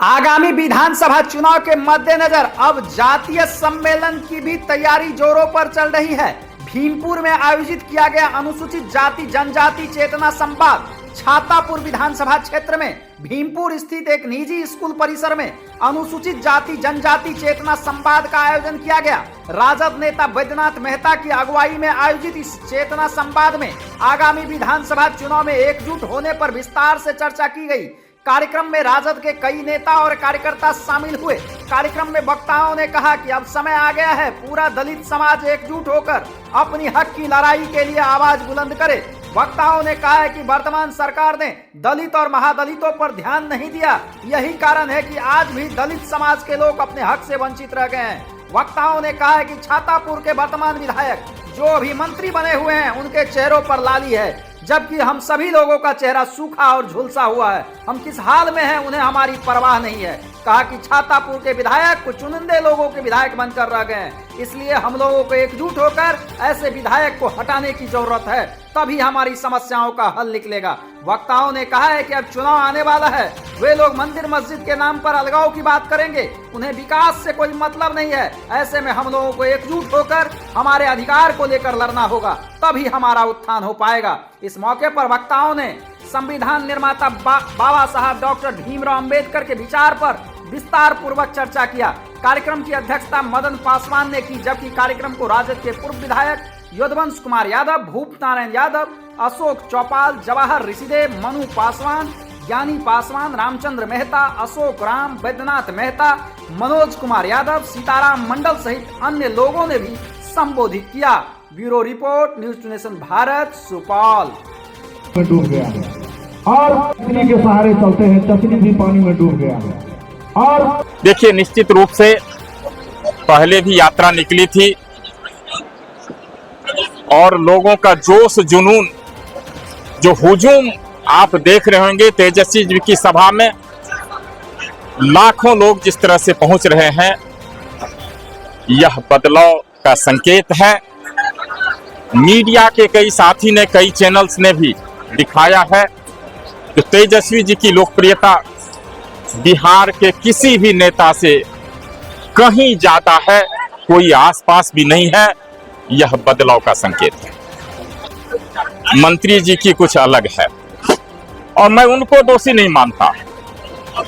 आगामी विधानसभा चुनाव के मद्देनजर अब जातीय सम्मेलन की भी तैयारी जोरों पर चल रही है। भीमपुर में आयोजित किया गया अनुसूचित जाति जनजाति चेतना संवाद छातापुर विधानसभा क्षेत्र में भीमपुर स्थित एक निजी स्कूल परिसर में अनुसूचित जाति जनजाति चेतना संवाद का आयोजन किया गया। राजद नेता बैद्यनाथ मेहता की अगुवाई में आयोजित इस चेतना संवाद में आगामी विधानसभा चुनाव में एकजुट होने पर विस्तार से चर्चा की गई। कार्यक्रम में राजद के कई नेता और कार्यकर्ता शामिल हुए। कार्यक्रम में वक्ताओं ने कहा कि अब समय आ गया है, पूरा दलित समाज एकजुट होकर अपनी हक की लड़ाई के लिए आवाज बुलंद करे। वक्ताओं ने कहा है कि वर्तमान सरकार ने दलित और महादलितों पर ध्यान नहीं दिया, यही कारण है कि आज भी दलित समाज के लोग अपने हक से वंचित रह गए हैं। वक्ताओं ने कहा है कि छातापुर के वर्तमान विधायक जो अभी मंत्री बने हुए हैं उनके चेहरों पर लाली है, जबकि हम सभी लोगों का चेहरा सूखा और झुलसा हुआ है। हम किस हाल में हैं उन्हें हमारी परवाह नहीं है। कहा कि छातापुर के विधायक कुछ चुनिंदे लोगों के विधायक बनकर रह गए हैं, इसलिए हम लोगों को एकजुट होकर ऐसे विधायक को हटाने की जरूरत है, तभी हमारी समस्याओं का हल निकलेगा। वक्ताओं ने कहा है कि अब चुनाव आने वाला है, वे लोग मंदिर मस्जिद के नाम पर अलगाव की बात करेंगे, उन्हें विकास से कोई मतलब नहीं है। ऐसे में हम लोगों को एकजुट होकर हमारे अधिकार को लेकर लड़ना होगा, तभी हमारा उत्थान हो पाएगा। इस मौके पर वक्ताओं ने संविधान निर्माता बाबा साहब डॉक्टर भीमराव अंबेडकर के विचार पर विस्तार पूर्वक चर्चा किया। कार्यक्रम की अध्यक्षता मदन पासवान ने की, जबकि कार्यक्रम को राजद के पूर्व विधायक यदुवंश कुमार यादव, भूप नारायण यादव, अशोक चौपाल, जवाहर ऋषिदेव, मनु पासवान, ज्ञानी पासवान, रामचंद्र मेहता, अशोक राम, बैद्यनाथ मेहता, मनोज कुमार यादव, सीताराम मंडल सहित अन्य लोगों ने भी संबोधित किया। Bureau report, news nation Bharat, Supaul. डूब गया है और चचनी के सहारे चलते हैं, चचनी भी पानी में डूब गया है। और देखिए, निश्चित रूप से पहले भी यात्रा निकली थी और लोगों का जोश जुनून, जो हुजूम आप देख रहे होंगे तेजस्वी जी की सभा में, लाखों लोग जिस तरह से पहुंच रहे हैं, यह बदलाव का संकेत है। मीडिया के कई साथी ने, कई चैनल्स ने भी दिखाया है कि तेजस्वी जी की लोकप्रियता बिहार के किसी भी नेता से कहीं ज्यादा है, कोई आसपास भी नहीं है। यह बदलाव का संकेत है। मंत्री जी की कुछ अलग है और मैं उनको दोषी नहीं मानता,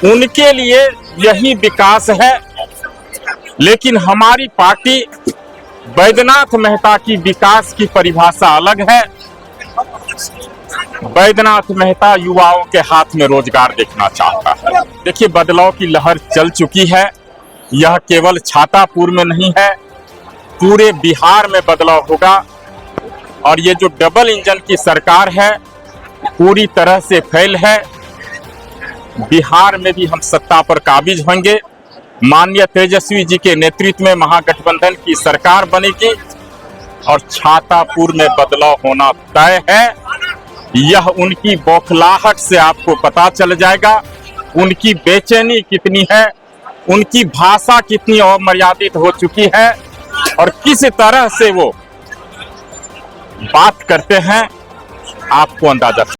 उनके लिए यही विकास है। लेकिन हमारी पार्टी बैद्यनाथ मेहता की विकास की परिभाषा अलग है। बैद्यनाथ मेहता युवाओं के हाथ में रोजगार देखना चाहता है। देखिए, बदलाव की लहर चल चुकी है। यह केवल छातापुर में नहीं है, पूरे बिहार में बदलाव होगा। और ये जो डबल इंजन की सरकार है पूरी तरह से फेल है। बिहार में भी हम सत्ता पर काबिज होंगे। माननीय तेजस्वी जी के नेतृत्व में महागठबंधन की सरकार बनेगी और छातापुर में बदलाव होना तय है। यह उनकी बौखलाहट से आपको पता चल जाएगा, उनकी बेचैनी कितनी है, उनकी भाषा कितनी अमर्यादित हो चुकी है और किस तरह से वो बात करते हैं, आपको अंदाजा